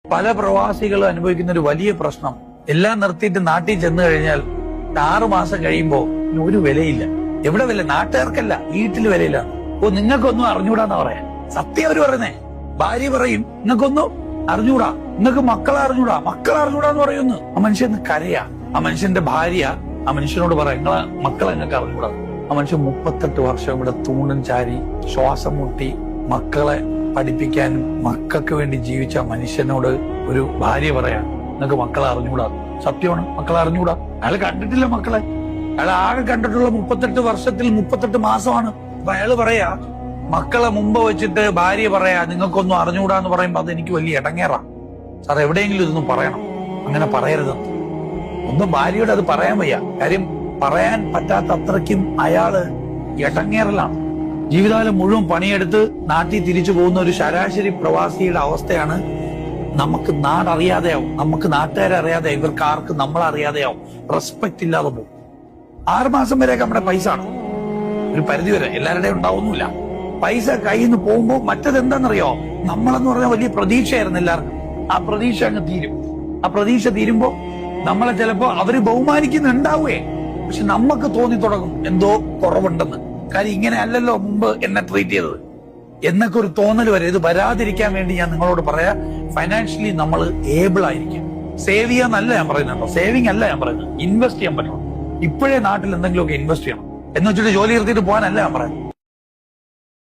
പല പ്രവാസികളും അനുഭവിക്കുന്ന ഒരു വലിയ പ്രശ്നം, എല്ലാം നിർത്തിയിട്ട് നാട്ടിൽ ചെന്ന് കഴിഞ്ഞാൽ 6 മാസം കഴിയുമ്പോ ഒരു വിലയില്ല. എവിടെ വില? നാട്ടുകാർക്കല്ല, വീട്ടിൽ വിലയില്ല. നിങ്ങൾക്കൊന്നും അറിഞ്ഞൂടാന്നാ പറയാ. സത്യം അവര് പറയുന്നേ. ഭാര്യ പറയും നിങ്ങൾക്കൊന്നും അറിഞ്ഞൂടാ, നിങ്ങൾക്ക് മക്കളെ അറിഞ്ഞൂടാന്ന് പറയുന്നു. ആ മനുഷ്യൻ കരയാ. ആ മനുഷ്യന്റെ ഭാര്യ ആ മനുഷ്യനോട് പറയാം, നിങ്ങളെ മക്കളെ നിങ്ങൾക്ക് അറിഞ്ഞൂടാ. ആ മനുഷ്യൻ 38 വർഷം ഇവിടെ തൂണും ചാരി ശ്വാസം മുട്ടി മക്കളെ പഠിപ്പിക്കാനും മക്കൾക്ക് വേണ്ടി ജീവിച്ച മനുഷ്യനോട് ഒരു ഭാര്യ പറയാ, നിങ്ങൾക്ക് മക്കളെ അറിഞ്ഞൂടാ. സത്യമാണ്, മക്കളെ അറിഞ്ഞൂടാ. അയാൾ കണ്ടിട്ടില്ല മക്കളെ. അയാൾ ആകെ കണ്ടിട്ടുള്ള 38 വർഷത്തിൽ 38 മാസമാണ്. അപ്പൊ അയാള് പറയാ, മക്കളെ മുമ്പ് വെച്ചിട്ട് ഭാര്യ പറയാ നിങ്ങൾക്കൊന്നും അറിഞ്ഞൂടാന്ന് പറയുമ്പോ അതെനിക്ക് വലിയ ഇടങ്ങേറാ. സാർ എവിടെയെങ്കിലും ഇതൊന്നും പറയണം, അങ്ങനെ പറയരുത്. ഒന്നും ഭാര്യയോട് അത് പറയാൻ വയ്യ. കാര്യം പറയാൻ പറ്റാത്ത അത്രയ്ക്കും അയാള് ഇടങ്ങേറലാണ്. ജീവിതകാലം മുഴുവൻ പണിയെടുത്ത് നാട്ടിൽ തിരിച്ചു പോകുന്ന ഒരു ശരാശരി പ്രവാസിയുടെ അവസ്ഥയാണ്. നമുക്ക് നാടറിയാതെയാവും, നമുക്ക് നാട്ടുകാരെ അറിയാതെ, ഇവർക്ക് ആർക്ക് നമ്മളറിയാതെയാവും. റെസ്പെക്ട് ഇല്ലാതെ പോകും. 6 മാസം വരെയൊക്കെ നമ്മുടെ പൈസ ആണ്, ഒരു പരിധി വരെ എല്ലാവരുടെയും ഉണ്ടാവുന്നില്ല. പൈസ കയ്യിൽ നിന്ന് പോകുമ്പോ മറ്റത് എന്താണെന്നറിയോ, നമ്മളെന്ന് പറഞ്ഞാൽ വലിയ പ്രതീക്ഷയായിരുന്നു എല്ലാവർക്കും. ആ പ്രതീക്ഷ അങ്ങ് തീരും. ആ പ്രതീക്ഷ തീരുമ്പോ നമ്മളെ ചിലപ്പോ അവര് ബഹുമാനിക്കുന്നുണ്ടാവേ, പക്ഷെ നമുക്ക് തോന്നി തുടങ്ങും എന്തോ കുറവുണ്ടെന്ന്. കാര്യം ഇങ്ങനെ അല്ലല്ലോ മുമ്പ് എന്നെ ട്രീറ്റ് ചെയ്തത് എന്നൊക്കെ ഒരു തോന്നൽ വരെ. ഇത് വരാതിരിക്കാൻ വേണ്ടി ഞാൻ നിങ്ങളോട് പറയാ, ഫൈനാൻഷ്യലി നമ്മൾ ഏബിൾ ആയിരിക്കും. സേവ് ചെയ്യാന്നല്ല ഞാൻ പറയുന്നുണ്ടോ, സേവിങ് അല്ല ഞാൻ പറയുന്നത്, ഇൻവെസ്റ്റ് ചെയ്യാൻ പറ്റണം. ഇപ്പോഴേ നാട്ടിൽ എന്തെങ്കിലുമൊക്കെ ഇൻവെസ്റ്റ് ചെയ്യണം എന്ന് വെച്ചിട്ട് ജോലി നിർത്തിയിട്ട് പോകാനല്ല ഞാൻ പറയുന്നത്.